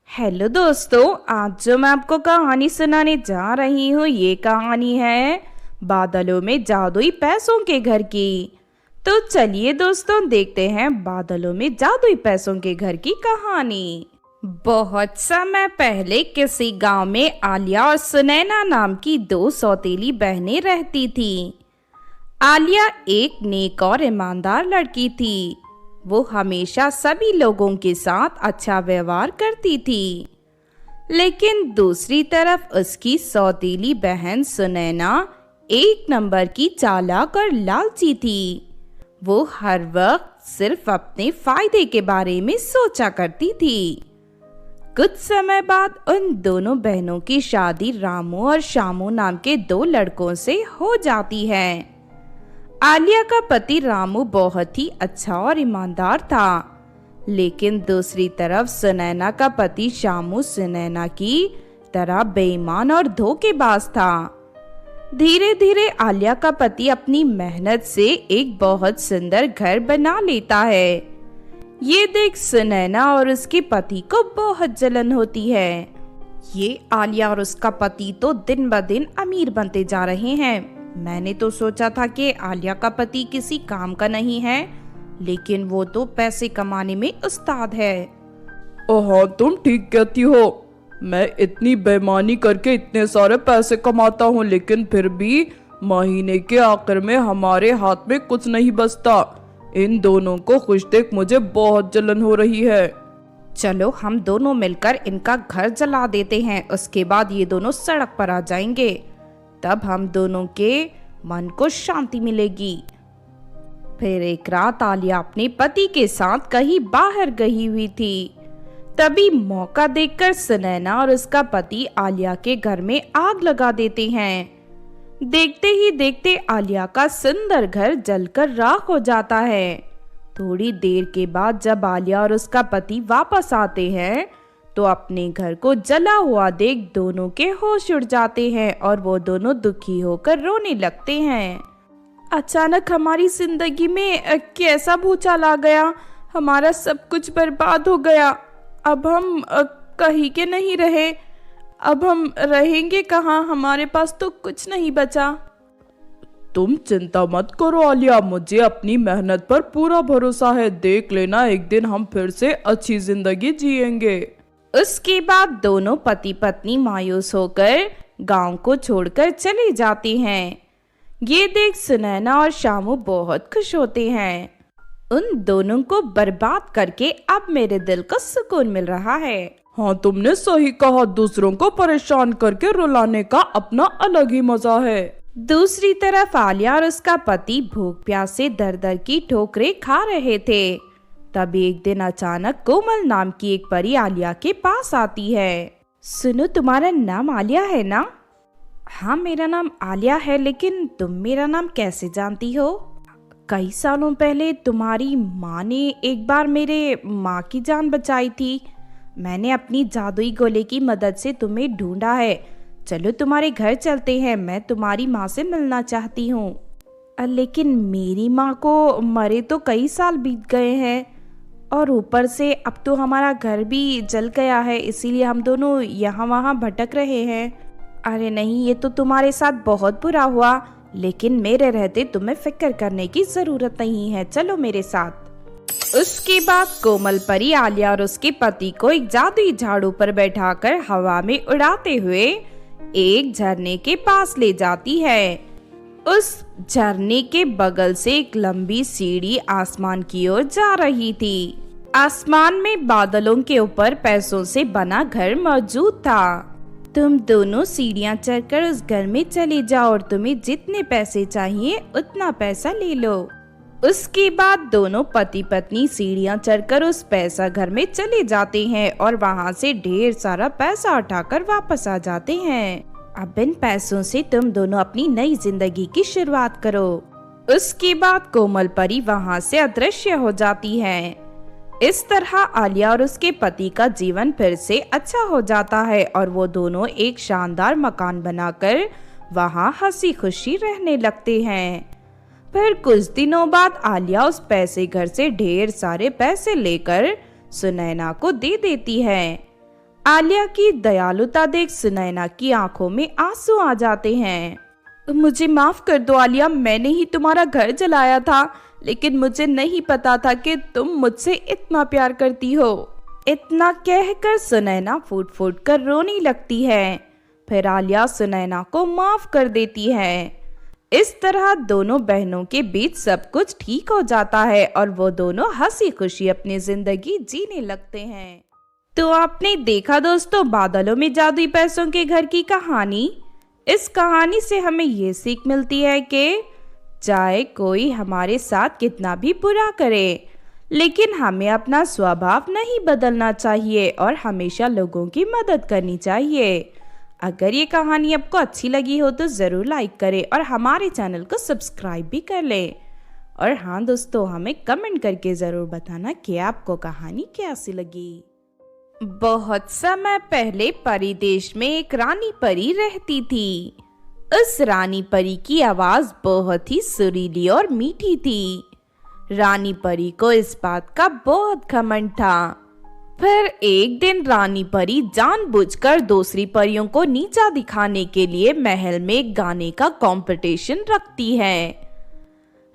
Hello दोस्तों, आज जो मैं आपको कहानी सुनाने जा रही हूँ ये कहानी है बादलों में जादुई पैसों के घर की। तो चलिए दोस्तों, देखते हैं बादलों में जादुई पैसों के घर की कहानी। बहुत समय पहले किसी गांव में आलिया और सुनैना नाम की दो सौतेली बहनें रहती थीं। आलिया एक नेक और ईमानदार लड़की थी। वो हमेशा सभी लोगों के साथ अच्छा व्यवहार करती थी। लेकिन दूसरी तरफ उसकी सौतेली बहन सुनैना एक नंबर की चालाक और लालची थी। वो हर वक्त सिर्फ अपने फायदे के बारे में सोचा करती थी। कुछ समय बाद उन दोनों बहनों की शादी रामू और शामू नाम के दो लड़कों से हो जाती है। आलिया का पति रामू बहुत ही अच्छा और ईमानदार था, लेकिन दूसरी तरफ सुनैना का पति शामू सुनैना की तरह बेईमान और धोखेबाज था। धीरे धीरे आलिया का पति अपनी मेहनत से एक बहुत सुंदर घर बना लेता है। ये देख सुनैना और उसके पति को बहुत जलन होती है। ये आलिया और उसका पति तो दिन ब दिन अमीर बनते जा रहे हैं। मैंने तो सोचा था कि आलिया का पति किसी काम का नहीं है, लेकिन वो तो पैसे कमाने में उस्ताद है। हाँ, तुम ठीक कहती हो। मैं इतनी बेईमानी करके इतने सारे पैसे कमाता हूँ, लेकिन फिर भी महीने के आखिर में हमारे हाथ में कुछ नहीं बचता। इन दोनों को खुश देख मुझे बहुत जलन हो रही है। चलो हम दोनों मिलकर इनका घर जला देते हैं, उसके बाद ये दोनों सड़क पर आ जाएंगे। तब हम दोनों के मन को शांति मिलेगी। फिर एक रात आलिया अपने पति के साथ कहीं बाहर गई हुई थी। तभी मौका देखकर सुनैना और उसका पति आलिया के घर में आग लगा देते हैं। देखते ही देखते आलिया का सुंदर घर जलकर राख हो जाता है। थोड़ी देर के बाद जब आलिया और उसका पति वापस आते हैं तो अपने घर को जला हुआ देख दोनों के होश उड़ जाते हैं और वो दोनों दुखी होकर रोने लगते हैं। अचानक हमारी जिंदगी में कैसा भूचाल आ गया। हमारा सब कुछ बर्बाद हो गया। अब हम कहीं के नहीं रहे। अब हम रहेंगे कहाँ? हमारे पास तो कुछ नहीं बचा। तुम चिंता मत करो आलिया, मुझे अपनी मेहनत पर पूरा भरोसा है। देख लेना, एक दिन हम फिर से अच्छी जिंदगी जिएंगे। उसके बाद दोनों पति पत्नी मायूस होकर गांव को छोड़कर चले जाते हैं। ये देख सुनैना और शामू बहुत खुश होते हैं। उन दोनों को बर्बाद करके अब मेरे दिल को सुकून मिल रहा है। हाँ, तुमने सही कहा। दूसरों को परेशान करके रुलाने का अपना अलग ही मजा है। दूसरी तरफ आलिया और उसका पति भूख प्यास से दर दर की ठोकरें खा रहे थे। तभी एक दिन अचानक कोमल नाम की एक परी आलिया के पास आती है। सुनो, तुम्हारा नाम आलिया है ना? हाँ, मेरा नाम आलिया है, लेकिन तुम मेरा नाम कैसे जानती हो? कई सालों पहले तुम्हारी माँ ने एक बार मेरे माँ की जान बचाई थी। मैंने अपनी जादुई गोले की मदद से तुम्हें ढूंढा है। चलो तुम्हारे घर चलते हैं, मैं तुम्हारी माँ से मिलना चाहती हूँ। लेकिन मेरी माँ को मरे तो कई साल बीत गए हैं, और ऊपर से अब तो हमारा घर भी जल गया है, इसीलिए हम दोनों यहाँ वहाँ भटक रहे हैं। अरे नहीं, ये तो तुम्हारे साथ बहुत बुरा हुआ, लेकिन मेरे रहते तुम्हें फिक्र करने की जरूरत नहीं है। चलो मेरे साथ। उसके बाद कोमल परी आलिया और उसके पति को एक जादुई झाड़ू पर बैठाकर हवा में उड़ाते हुए एक झरने के पास ले जाती है। उस झरने के बगल से एक लंबी सीढ़ी आसमान की ओर जा रही थी। आसमान में बादलों के ऊपर पैसों से बना घर मौजूद था। तुम दोनों सीढ़ियां चढ़कर उस घर में चले जाओ और तुम्हें जितने पैसे चाहिए उतना पैसा ले लो। उसके बाद दोनों पति पत्नी सीढ़ियां चढ़कर उस पैसा घर में चले जाते हैं और वहां से ढेर सारा पैसा उठाकर वापस आ जाते हैं। अब इन पैसों से तुम दोनों अपनी नई जिंदगी की शुरुआत करो। उसके बाद कोमल परी वहां से अदृश्य हो जाती है। इस तरह आलिया और उसके पति का जीवन फिर से अच्छा हो जाता है और वो दोनों एक शानदार मकान बनाकर वहां हंसी खुशी रहने लगते हैं। फिर कुछ दिनों बाद आलिया उस पैसे घर से ढेर सारे पैसे लेकर सुनैना को दे देती है। आलिया की दयालुता देख सुनैना की आंखों में आंसू आ जाते हैं। मुझे माफ कर दो आलिया, मैंने ही तुम्हारा घर जलाया था, लेकिन मुझे नहीं पता था कि तुम मुझसे इतना प्यार करती हो। इतना कहकर सुनैना फूट फूट कर रोने लगती है। फिर आलिया सुनैना को माफ कर देती है। इस तरह दोनों बहनों के बीच सब कुछ ठीक हो जाता है और वो दोनों हंसी खुशी अपनी जिंदगी जीने लगते हैं। तो आपने देखा दोस्तों, बादलों में जादुई पैसों के घर की कहानी। इस कहानी से हमें ये सीख मिलती है कि चाहे कोई हमारे साथ कितना भी बुरा करे, लेकिन हमें अपना स्वभाव नहीं बदलना चाहिए और हमेशा लोगों की मदद करनी चाहिए। अगर ये कहानी आपको अच्छी लगी हो तो ज़रूर लाइक करें और हमारे चैनल को सब्सक्राइब भी कर लें। और हाँ दोस्तों, हमें कमेंट करके ज़रूर बताना कि आपको कहानी कैसी लगी। बहुत समय पहले परी देश में एक रानी परी रहती थी। उस रानी परी की आवाज बहुत ही सुरीली और मीठी थी। रानी परी को इस बात का बहुत घमंड था। फिर एक दिन रानी परी जानबूझकर दूसरी परियों को नीचा दिखाने के लिए महल में गाने का कंपटीशन रखती है।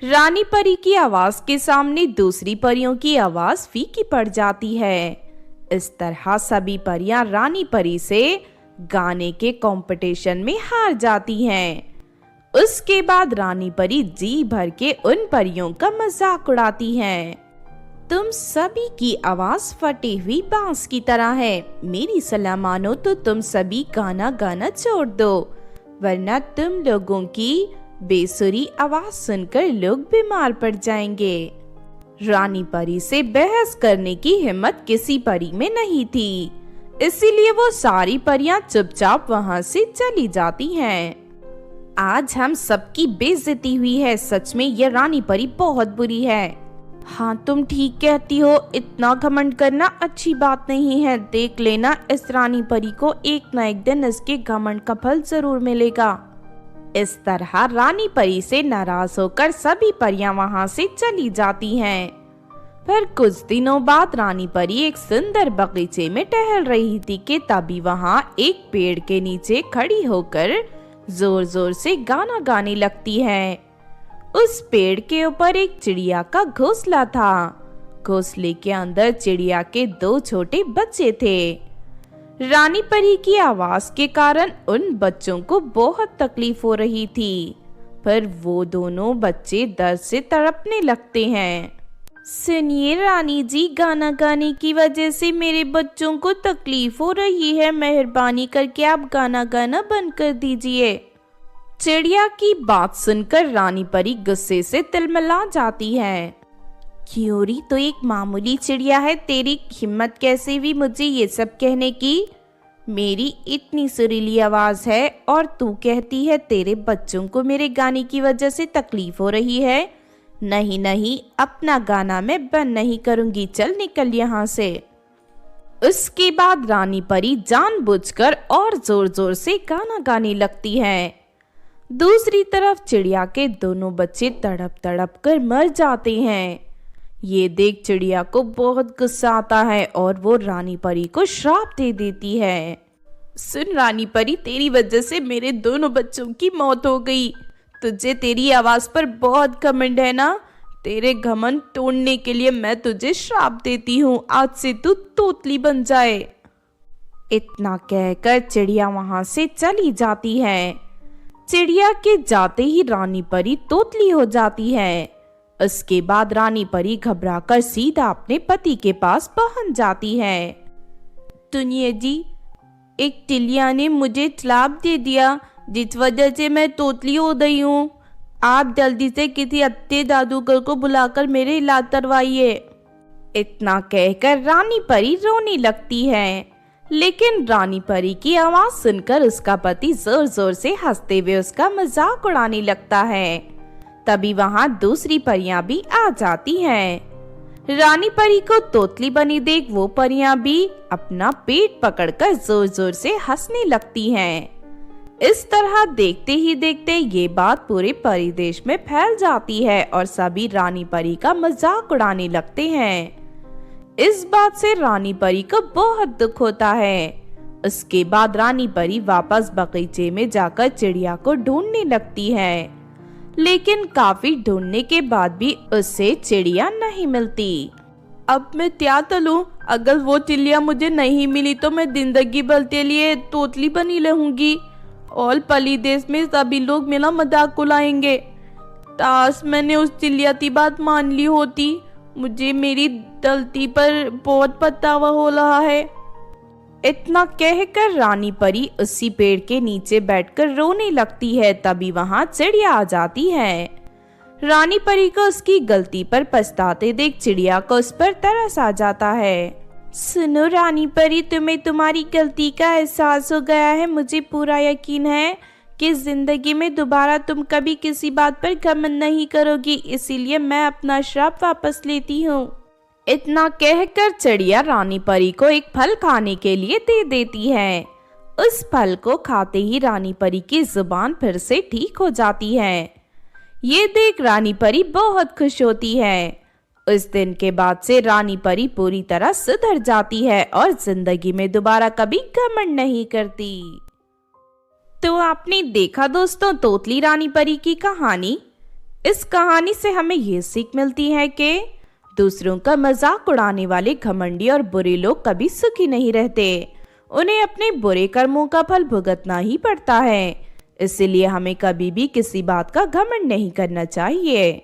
रानी परी की आवाज के सामने दूसरी परियों की आवाज फीकी पड़ जाती है। इस तरह सभी परियां रानी परी से गाने के कंपटीशन में हार जाती हैं। उसके बाद रानी परी जी भर के उन परियों का मजाक उड़ाती हैं। तुम सभी की आवाज फटी हुई बांस की तरह है। मेरी सलाह मानो तो तुम सभी गाना गाना छोड़ दो, वरना तुम लोगों की बेसुरी आवाज सुनकर लोग बीमार पड़ जाएंगे। रानी परी से बहस करने की हिम्मत किसी परी में नहीं थी, इसीलिए वो सारी परियां चुपचाप वहां से चली जाती हैं। आज हम सबकी बेइज्जती हुई है। सच में ये रानी परी बहुत बुरी है। हाँ, तुम ठीक कहती हो, इतना घमंड करना अच्छी बात नहीं है। देख लेना, इस रानी परी को एक न एक दिन इसके घमंड का फल जरूर मिलेगा। इस तरह रानी परी से नाराज होकर सभी परियां वहां से चली जाती हैं। फिर कुछ दिनों बाद रानी परी एक सुंदर बगीचे में टहल रही थी कि तभी वहां एक पेड़ के नीचे खड़ी होकर जोर जोर से गाना गाने लगती है। उस पेड़ के ऊपर एक चिड़िया का घोंसला था। घोंसले के अंदर चिड़िया के 2 छोटे बच्चे थे। रानी परी की आवाज के कारण उन बच्चों को बहुत तकलीफ हो रही थी। फिर वो दोनों बच्चे दर्द से तड़पने लगते हैं। सुनिए रानी जी, गाना गाने की वजह से मेरे बच्चों को तकलीफ हो रही है। मेहरबानी करके आप गाना गाना बंद कर दीजिए। चिड़िया की बात सुनकर रानी परी गुस्से से तिलमिला जाती है। क्योरी तो एक मामूली चिड़िया है, तेरी हिम्मत कैसे हुई मुझे ये सब कहने की? मेरी इतनी सुरीली आवाज है और तू कहती है तेरे बच्चों को मेरे गाने की वजह से तकलीफ हो रही है। नहीं नहीं, अपना गाना मैं बंद नहीं करूंगी, चल निकल यहाँ से। उसके बाद रानी परी जानबूझकर और जोर जोर से गाना गाने लगती है। दूसरी तरफ चिड़िया के दोनों बच्चे तड़प तड़प कर मर जाते हैं। ये देख चिड़िया को बहुत गुस्सा आता है और वो रानी परी को श्राप दे देती है। सुन रानी परी, तेरी वजह से मेरे दोनों बच्चों की मौत हो गई। तुझे तेरी आवाज पर बहुत घमंड है ना? तेरे घमंड तोड़ने के लिए मैं तुझे श्राप देती हूँ, आज से तू तोतली बन जाए। इतना कहकर चिड़िया वहां से चली जाती है। चिड़िया के जाते ही रानी परी तोतली हो जाती है। उसके बाद रानी परी घबराकर सीधा अपने पति के पास पहुंच जाती है। सुनिए जी, एक टिलिया ने मुझे श्राप दे दिया, जिस वजह से मैं तोतली हो गई हूँ। आप जल्दी से किसी अच्छे जादूगर को बुलाकर मेरे इलाज करवाइए। इतना कहकर रानी परी रोने लगती है, लेकिन रानी परी की आवाज सुनकर उसका पति जोर जोर से हंसते हुए उसका मजाक उड़ाने लगता है। तभी वहां दूसरी परियां भी आ जाती हैं। रानी परी को तोतली बनी देख वो परियां भी अपना पेट पकड़कर जोर जोर से हंसने लगती हैं। इस तरह देखते ही देखते ये बात पूरे परिदेश में फैल जाती है और सभी रानी परी का मजाक उड़ाने लगते हैं। इस बात से रानी परी को बहुत दुख होता है। उसके बाद रानी परी वापस बगीचे में जाकर चिड़िया को ढूंढने लगती है, लेकिन काफी ढूंढने के बाद भी उससे चिड़िया नहीं मिलती। अब मैं क्या करूं? अगर वो चिड़िया मुझे नहीं मिली तो मैं जिंदगी भर के लिए तोतली बनी रहूंगी और पली देश में सभी लोग मेरा मजाक उड़ाएंगे। काश मैंने उस चिड़िया की बात मान ली होती। मुझे मेरी गलती पर बहुत पछतावा हो रहा है। इतना कहकर रानी परी उसी पेड़ के नीचे बैठकर रोने लगती है। तभी वहां चिड़िया आ जाती है। रानी परी को उसकी गलती पर पछताते देख चिड़िया को उस पर तरस आ जाता है। सुनो रानी परी, तुम्हें तुम्हारी गलती का एहसास हो गया है। मुझे पूरा यकीन है कि जिंदगी में दोबारा तुम कभी किसी बात पर घमंड नहीं करोगी, इसीलिए मैं अपना श्राप वापस लेती हूँ। इतना कहकर चिड़िया रानी परी को एक फल खाने के लिए दे देती है। उस फल को खाते ही रानी परी की जुबान फिर से ठीक हो जाती है। ये देख रानी परी बहुत खुश होती है। उस दिन के बाद से रानी परी पूरी तरह सुधर जाती है और जिंदगी में दोबारा कभी घमंड नहीं करती। तो आपने देखा दोस्तों तोतली रानी परी की कहानी। इस कहानी से हमें ये सीख मिलती है कि दूसरों का मजाक उड़ाने वाले घमंडी और बुरे लोग कभी सुखी नहीं रहते। उन्हें अपने बुरे कर्मों का फल भुगतना ही पड़ता है। इसलिए हमें कभी भी किसी बात का घमंड नहीं करना चाहिए।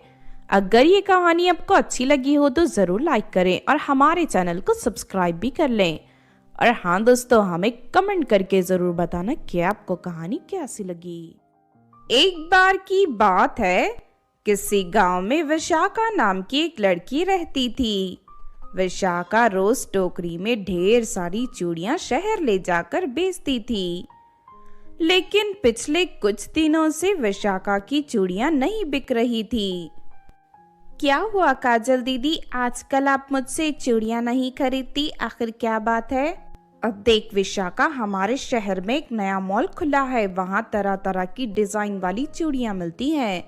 अगर ये कहानी आपको अच्छी लगी हो तो जरूर लाइक करें और हमारे चैनल को सब्सक्राइब भी कर लें। और हाँ दोस्तों, हमें कमेंट करके जरूर बताना कि आपको कहानी कैसी लगी। एक बार की बात है, किसी गांव में विशाखा नाम की एक लड़की रहती थी। विशाखा रोज टोकरी में ढेर सारी चूड़ियां शहर ले जाकर बेचती थी। लेकिन पिछले कुछ दिनों से विशाखा की चूड़ियां नहीं बिक रही थी। क्या हुआ काजल दीदी, आजकल आप मुझसे चूड़ियां नहीं खरीदती, आखिर क्या बात है? अब देख विशाखा, हमारे शहर में एक नया मॉल खुला है। वहाँ तरह तरह की डिजाइन वाली चूड़ियां मिलती हैं।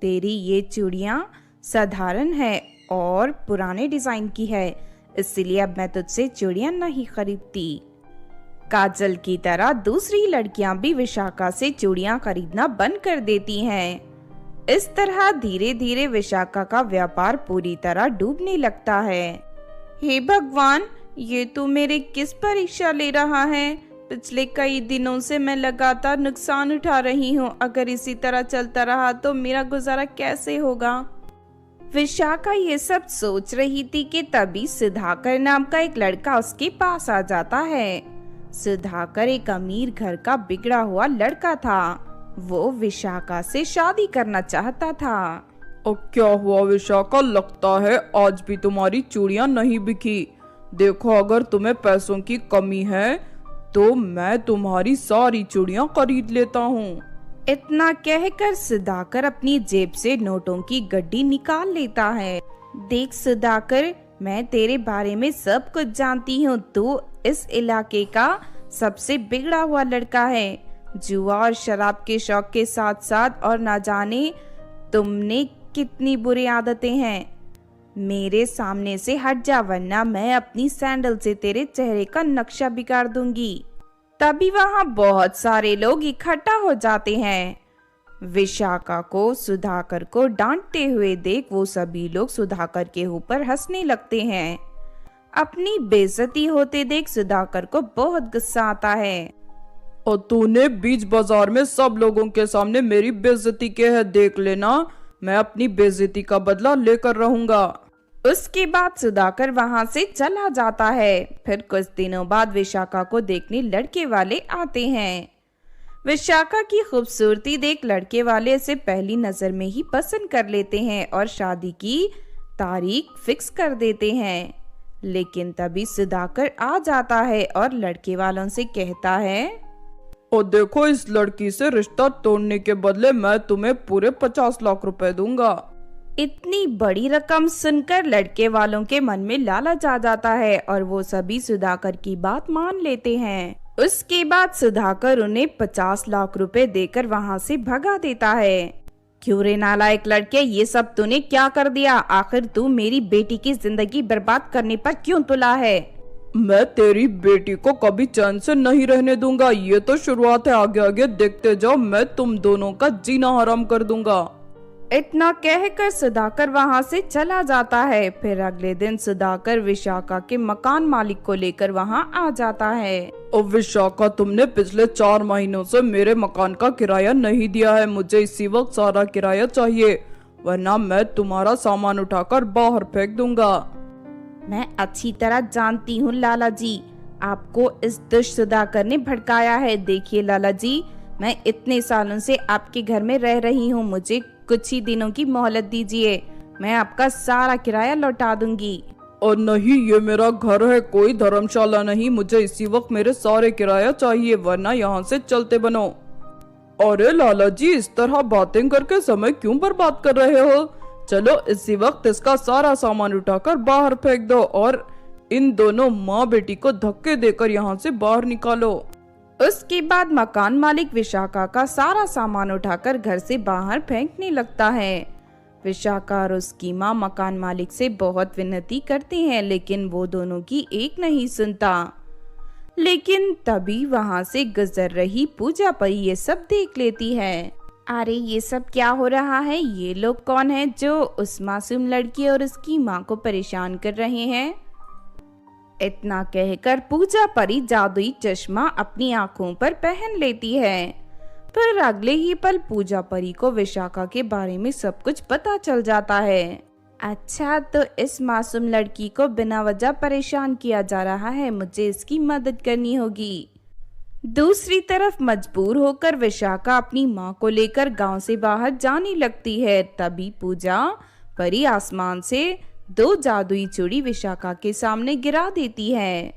तेरी ये चूड़ियां साधारण है और पुराने डिजाइन की है, इसलिए अब मैं तुझसे चूड़ियां नहीं खरीदती। काजल की तरह दूसरी लड़कियां भी विशाखा से चूड़ियां खरीदना बंद कर देती हैं। इस तरह धीरे धीरे विशाखा का व्यापार पूरी तरह डूबने लगता है। हे भगवान, ये तो मेरे किस परीक्षा ले रहा है। पिछले कई दिनों से मैं लगातार नुकसान उठा रही हूँ। अगर इसी तरह चलता रहा तो मेरा गुजारा कैसे होगा। विशाखा ये सब सोच रही थी कि तभी सुधाकर नाम का एक लड़का उसके पास आ जाता है। सुधाकर एक अमीर घर का बिगड़ा हुआ लड़का था। वो विशाखा से शादी करना चाहता था। अब क्या हुआ विशाखा, लगता है आज भी तुम्हारी चूड़ियां नहीं बिकी। देखो, अगर तुम्हें पैसों की कमी है तो मैं तुम्हारी सारी चूड़ियां खरीद लेता हूँ। इतना कहकर सुधाकर अपनी जेब से नोटों की गड्डी निकाल लेता है। देख सुधाकर, मैं तेरे बारे में सब कुछ जानती हूँ। तू इस इलाके का सबसे बिगड़ा हुआ लड़का है। जुआ और शराब के शौक के साथ साथ और ना जाने तुमने कितनी बुरी आदतें हैं। मेरे सामने से हट जा, वरना मैं अपनी सैंडल से तेरे चेहरे का नक्शा बिगाड़ दूंगी। तभी वहां बहुत सारे लोग इकट्ठा हो जाते हैं। विशाखा को सुधाकर को डांटते हुए देख वो सभी लोग सुधाकर के ऊपर हंसने लगते हैं। अपनी बेइज्जती होते देख सुधाकर को बहुत गुस्सा आता है। और तूने बीच बाजार में सब लोगों के सामने मेरी बेइज्जती की है, देख लेना मैं अपनी बेइज्जती का बदला लेकर रहूंगा। उसके बाद सुधाकर वहां से चला जाता है। फिर कुछ दिनों बाद विशाखा को देखने लड़के वाले आते हैं। विशाखा की खूबसूरती देख लड़के वाले इसे पहली नजर में ही पसंद कर लेते हैं और शादी की तारीख फिक्स कर देते हैं। लेकिन तभी सुधाकर आ जाता है और लड़के वालों से कहता है, और देखो, इस लड़की से रिश्ता तोड़ने के बदले मैं तुम्हें पूरे 50 लाख रुपए दूंगा। इतनी बड़ी रकम सुनकर लड़के वालों के मन में लालच आ जाता है और वो सभी सुधाकर की बात मान लेते हैं। उसके बाद सुधाकर उन्हें 50 लाख रुपए देकर वहां से भगा देता है। क्यों रे नालायक लड़के, ये सब तूने क्या कर दिया? आखिर तू मेरी बेटी की जिंदगी बर्बाद करने पर क्यों तुला है? मैं तेरी बेटी को कभी चैन से नहीं रहने दूंगा। ये तो शुरुआत है, आगे आगे देखते जाओ, मैं तुम दोनों का जीना हराम कर दूंगा। इतना कहकर सुधाकर वहां से चला जाता है। फिर अगले दिन सुधाकर विशाखा के मकान मालिक को लेकर वहां आ जाता है। और विशाखा, तुमने पिछले 4 महीनों से मेरे मकान का किराया नहीं दिया है। मुझे इसी वक्त सारा किराया चाहिए, वरना मैं तुम्हारा सामान उठाकर बाहर फेंक दूंगा। मैं अच्छी तरह जानती हूँ लाला जी, आपको इस दुष्ट सुधाकर ने भड़काया है। देखिए लाला जी, मैं इतने सालों से आपके घर में रह रही हूँ, मुझे कुछ ही दिनों की मोहलत दीजिए, मैं आपका सारा किराया लौटा दूंगी। और नहीं, ये मेरा घर है, कोई धर्मशाला नहीं। मुझे इसी वक्त मेरे सारे किराया चाहिए, वरना यहाँ से चलते बनो। अरे लाला जी, इस तरह बातें करके समय क्यों बर्बाद कर रहे हो? चलो इसी वक्त इसका सारा सामान उठाकर बाहर फेंक दो और इन दोनों माँ बेटी को धक्के देकर यहाँ से बाहर निकालो। उसके बाद मकान मालिक विशाखा का सारा सामान उठाकर घर से बाहर फेंकने लगता है। विशाखा और उसकी माँ मकान मालिक से बहुत विनती करते हैं, लेकिन वो दोनों की एक नहीं सुनता। लेकिन तभी वहां से गुजर रही पूजा परी ये सब देख लेती है। अरे ये सब क्या हो रहा है? ये लोग कौन हैं जो उस मासूम लड़की और उसकी माँ को परेशान कर रहे हैं? इतना कहकर पूजा परी जादुई चश्मा अपनी आंखों पर पहन लेती है। फिर अगले ही पल पूजा परी को विशाखा के बारे में सब कुछ पता चल जाता है। अच्छा, तो इस मासूम लड़की को बिना वजह परेशान किया जा रहा है, मुझे इसकी मदद करनी होगी। दूसरी तरफ मजबूर होकर विशाखा अपनी माँ को लेकर गांव से बाहर जाने लगती है। तभी पूजा परी आसमान से 2 जादुई चूड़ी विशाखा के सामने गिरा देती है।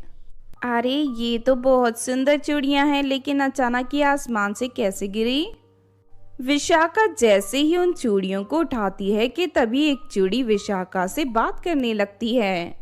अरे ये तो बहुत सुंदर चूड़ियां हैं, लेकिन अचानक ये आसमान से कैसे गिरी? विशाखा जैसे ही उन चूड़ियों को उठाती है कि तभी एक चूड़ी विशाखा से बात करने लगती है।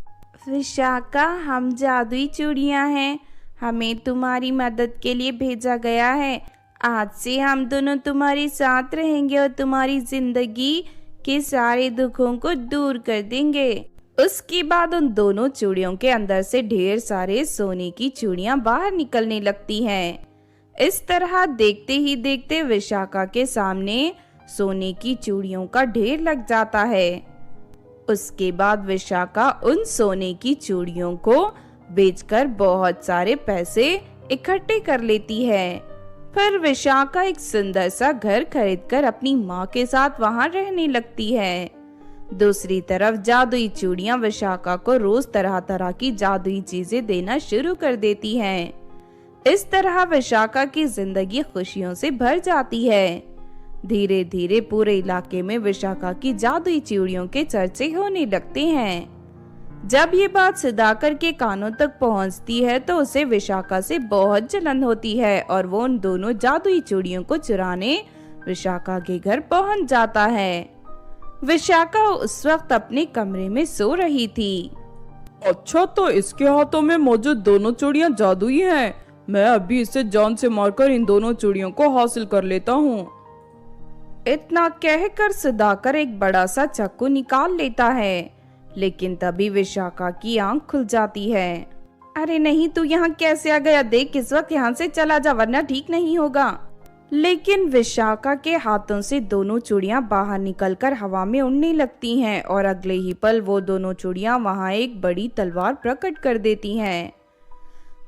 विशाखा, हम जादुई चूड़ियां हैं, हमें तुम्हारी मदद के लिए भेजा गया है। आज से हम दोनों तुम्हारे साथ रहेंगे और तुम्हारी जिंदगी के सारे दुखों को दूर कर देंगे। उसके बाद उन दोनों चूड़ियों के अंदर से ढेर सारे सोने की चूड़ियां बाहर निकलने लगती हैं। इस तरह देखते ही देखते विशाखा के सामने सोने की चूड़ियों का ढेर लग जाता है। उसके बाद विशाखा उन सोने की चूड़ियों को बेचकर बहुत सारे पैसे इकट्ठे कर लेती है। फिर विशाखा एक सुंदर सा घर खरीदकर अपनी माँ के साथ वहां रहने लगती है। दूसरी तरफ जादुई चूड़ियां विशाखा को रोज तरह तरह की जादुई चीजें देना शुरू कर देती हैं। इस तरह विशाखा की जिंदगी खुशियों से भर जाती है। धीरे धीरे पूरे इलाके में विशाखा की जादुई चूड़ियों के चर्चे होने लगते हैं। जब ये बात सुधाकर के कानों तक पहुंचती है तो उसे विशाखा से बहुत जलन होती है और वो उन दोनों जादुई चूड़ियों को चुराने विशाखा के घर पहुंच जाता है। विशाखा उस वक्त अपने कमरे में सो रही थी। अच्छा, तो इसके हाथों में मौजूद दोनों चूड़ियां जादुई हैं। मैं अभी इसे जान से मारकर इन दोनों चूड़ियों को हासिल कर लेता हूँ। इतना कहकर सुधाकर एक बड़ा सा चाकू निकाल लेता है, लेकिन तभी विशाखा की आंख खुल जाती है। अरे नहीं, तू यहाँ कैसे आ गया? देख, इस वक्त यहाँ से चला जा, वरना ठीक नहीं होगा। लेकिन विशाखा के हाथों से दोनों चूड़ियां बाहर निकलकर हवा में उड़ने लगती हैं और अगले ही पल वो दोनों चूड़ियां वहां एक बड़ी तलवार प्रकट कर देती हैं।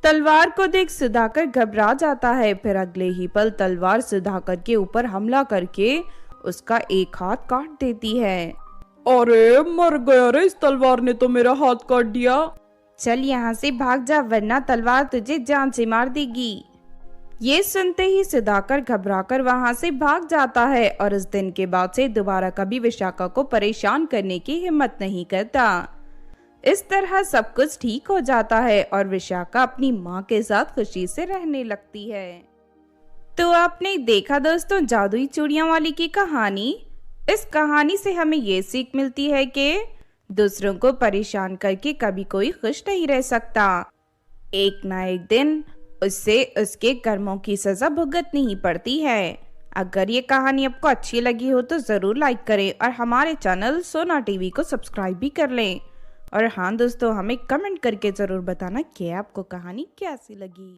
तलवार को देख सुधाकर घबरा जाता है। फिर अगले ही पल तलवार सुधाकर के ऊपर हमला करके उसका एक हाथ काट देती है। अरे मर गया रे, इस तलवार ने तो मेरा हाथ काट दिया। चल यहाँ से भाग जा, वरना तलवार तुझे जान से मार देगी। ये सुनते ही सुधाकर घबराकर वहां से भाग जाता है और उस दिन के बाद से दोबारा कभी विशाखा को परेशान करने की हिम्मत नहीं करता। इस तरह सब कुछ ठीक हो जाता है और विशाखा अपनी माँ के साथ खुशी से रहने लगती है। तो आपने देखा दोस्तों जादुई चूड़ियां वाली की कहानी। इस कहानी से हमें ये सीख मिलती है कि दूसरों को परेशान करके कभी कोई खुश नहीं रह सकता। एक ना एक दिन उससे उसके कर्मों की सजा भुगतनी ही पड़ती है। अगर ये कहानी आपको अच्छी लगी हो तो जरूर लाइक करें और हमारे चैनल सोना टीवी को सब्सक्राइब भी कर लें। और हाँ दोस्तों, हमें कमेंट करके ज़रूर बताना कि आपको कहानी कैसी लगी।